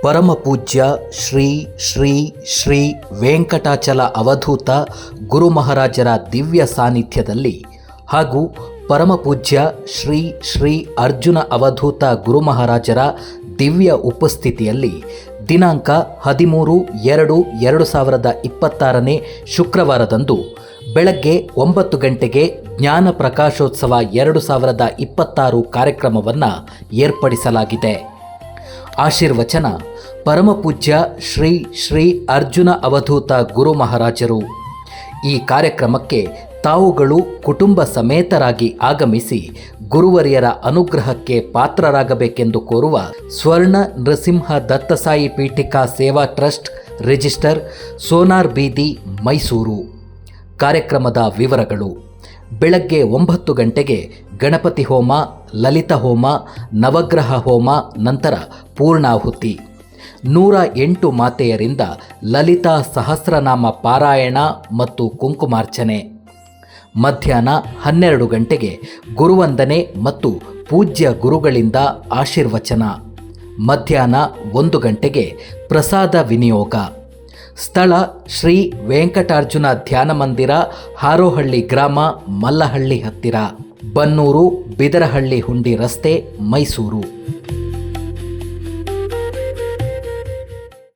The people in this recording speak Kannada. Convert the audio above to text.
ಪರಮ ಪೂಜ್ಯ ಶ್ರೀ ಶ್ರೀ ಶ್ರೀ ವೆಂಕಟಾಚಲ ಅವಧೂತ ಗುರು ಮಹಾರಾಜರ ದಿವ್ಯ ಸಾನ್ನಿಧ್ಯದಲ್ಲಿ ಹಾಗೂ ಪರಮ ಪೂಜ್ಯ ಶ್ರೀ ಶ್ರೀ ಅರ್ಜುನ ಅವಧೂತ ಗುರು ಮಹಾರಾಜರ ದಿವ್ಯ ಉಪಸ್ಥಿತಿಯಲ್ಲಿ ದಿನಾಂಕ 13/2/2026 ಶುಕ್ರವಾರದಂದು ಬೆಳಗ್ಗೆ 9 ಗಂಟೆಗೆ ಜ್ಞಾನ ಪ್ರಕಾಶೋತ್ಸವ 2026 ಕಾರ್ಯಕ್ರಮವನ್ನು ಏರ್ಪಡಿಸಲಾಗಿದೆ. ಆಶೀರ್ವಚನ ಪರಮ ಪೂಜ್ಯ ಶ್ರೀ ಶ್ರೀ ಅರ್ಜುನ ಅವಧೂತ ಗುರು ಮಹಾರಾಜರು. ಈ ಕಾರ್ಯಕ್ರಮಕ್ಕೆ ತಾವುಗಳು ಕುಟುಂಬ ಸಮೇತರಾಗಿ ಆಗಮಿಸಿ ಗುರುವರಿಯರ ಅನುಗ್ರಹಕ್ಕೆ ಪಾತ್ರರಾಗಬೇಕೆಂದು ಕೋರುವ ಸ್ವರ್ಣ ನೃಸಿಂಹ ದತ್ತಸಾಯಿ ಪೀಠಿಕಾ ಸೇವಾ ಟ್ರಸ್ಟ್ ರಿಜಿಸ್ಟರ್, ಸೋನಾರ್ ಬೀದಿ, ಮೈಸೂರು. ಕಾರ್ಯಕ್ರಮದ ವಿವರಗಳು: ಬೆಳಗ್ಗೆ 9 ಗಂಟೆಗೆ ಗಣಪತಿ ಹೋಮ, ಲಲಿತ ಹೋಮ, ನವಗ್ರಹ ಹೋಮ, ನಂತರ ಪೂರ್ಣಾಹುತಿ. 108 ಮಾತೆಯರಿಂದ ಲಲಿತಾ ಸಹಸ್ರನಾಮ ಪಾರಾಯಣ ಮತ್ತು ಕುಂಕುಮಾರ್ಚನೆ. ಮಧ್ಯಾಹ್ನ 12 ಗಂಟೆಗೆ ಗುರುವಂದನೆ ಮತ್ತು ಪೂಜ್ಯ ಗುರುಗಳಿಂದ ಆಶೀರ್ವಚನ. ಮಧ್ಯಾಹ್ನ 1 ಗಂಟೆಗೆ ಪ್ರಸಾದ ವಿನಿಯೋಗ. ಸ್ಥಳ ಶ್ರೀ ವೆಂಕಟಾರ್ಜುನ ಧ್ಯಾನ ಮಂದಿರ, ಹಾರೋಹಳ್ಳಿ ಗ್ರಾಮ, ಮಲ್ಲಹಳ್ಳಿ ಹತ್ತಿರ, ಬನ್ನೂರು ಬಿದರಹಳ್ಳಿ ಹುಂಡಿ ರಸ್ತೆ, ಮೈಸೂರು.